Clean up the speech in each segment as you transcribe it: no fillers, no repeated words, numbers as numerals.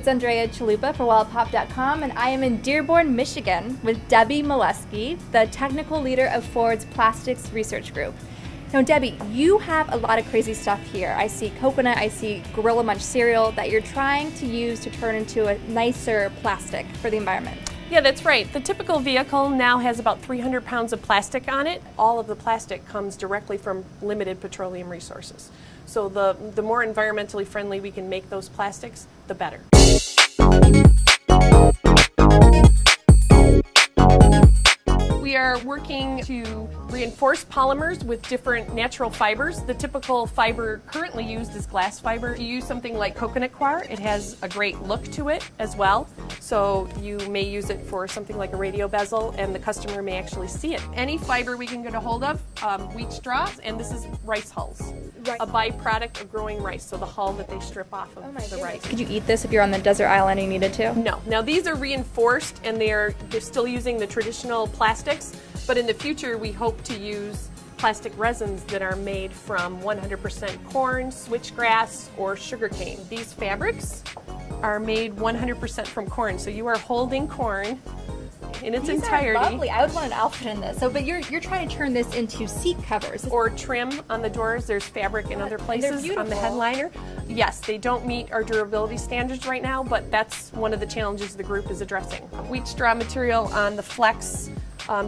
It's Andrea Chalupa for Wildpop.com, and I am in Dearborn, Michigan with Debbie Molesky, the technical leader of Ford's Plastics Research Group. Now, Debbie, you have a lot of crazy stuff here. I see coconut, I see Gorilla Munch cereal that you're trying to use to turn into a nicer plastic for the environment. Yeah, that's right. The typical vehicle now has about 300 pounds of plastic on it. All of the plastic comes directly from limited petroleum resources. So the more environmentally friendly we can make those plastics, the better. We are working to reinforce polymers with different natural fibers. The typical fiber currently used is glass fiber. You use something like coconut coir, it has a great look to it as well. So you may use it for something like a radio bezel and the customer may actually see it. Any fiber we can get a hold of, wheat straws, and this is rice hulls, a byproduct of growing rice, so the hull that they strip off of the rice. Could you eat this if you're on the desert island and you needed to? No. Now these are reinforced and they're still using the traditional plastics, but in the future we hope to use plastic resins that are made from 100% corn, switchgrass, or sugarcane. These fabrics are made 100% from corn, so you are holding corn in its entirety. These are lovely. I would want an outfit in this. So, but you're trying to turn this into seat covers. Or trim on the doors. There's fabric in other places on the headliner. Yes, they don't meet our durability standards right now, but that's one of the challenges the group is addressing. Wheat straw material on the Flex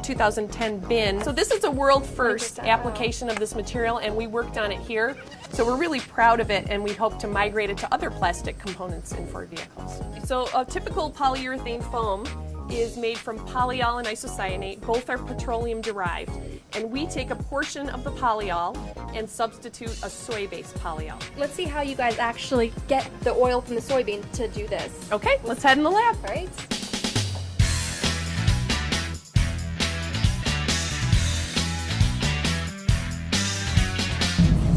2010 bin. So this is a world first application of this material, and we worked on it here. So we're really proud of it, and we hope to migrate it to other plastic components in Ford vehicles. So a typical polyurethane foam is made from polyol and isocyanate. Both are petroleum derived. And we take a portion of the polyol and substitute a soy-based polyol. Let's see how you guys actually get the oil from the soybean to do this. Okay, let's head in the lab. All right.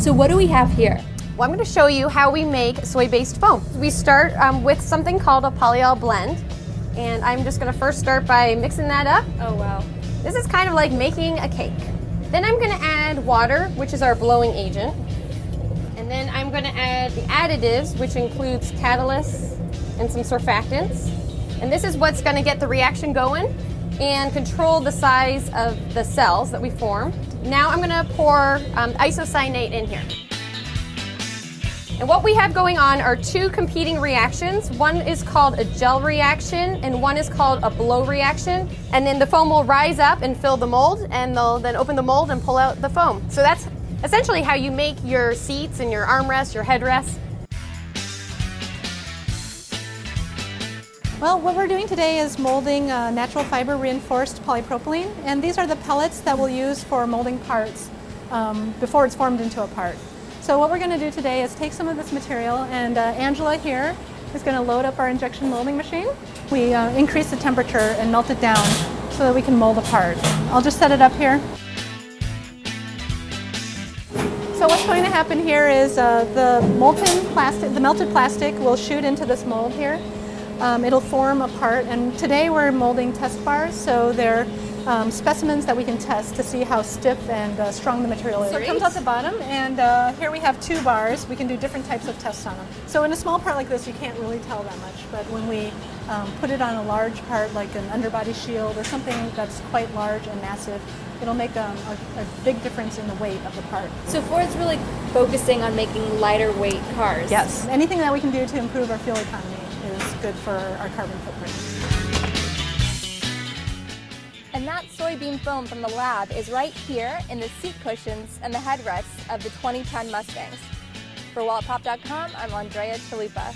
So what do we have here? Well, I'm going to show you how we make soy-based foam. We start with something called a polyol blend, and I'm just going to first start by mixing that up. Oh wow. This is kind of like making a cake. Then I'm going to add water, which is our blowing agent, and then I'm going to add the additives, which includes catalysts and some surfactants. And this is what's going to get the reaction going and control the size of the cells that we form. Now I'm going to pour isocyanate in here. And what we have going on are two competing reactions. One is called a gel reaction and one is called a blow reaction. And then the foam will rise up and fill the mold, and they'll then open the mold and pull out the foam. So that's essentially how you make your seats and your armrests, your headrests. Well, what we're doing today is molding natural fiber reinforced polypropylene, and these are the pellets that we'll use for molding parts before it's formed into a part. So what we're going to do today is take some of this material, and Angela here is going to load up our injection molding machine. We increase the temperature and melt it down so that we can mold a part. I'll just set it up here. So what's going to happen here is the melted plastic will shoot into this mold here. It'll form a part, and today we're molding test bars, so they're specimens that we can test to see how stiff and strong the material is. So it comes out the bottom, and here we have 2 bars. We can do different types of tests on them. So in a small part like this, you can't really tell that much, but when we put it on a large part like an underbody shield or something that's quite large and massive, it'll make a big difference in the weight of the part. So Ford's really focusing on making lighter weight cars. Yes. Anything that we can do to improve our fuel economy is good for our carbon footprint. And that soybean foam from the lab is right here in the seat cushions and the headrests of the 2010 Mustangs. For Wildpop.com, I'm Andrea Chalupa.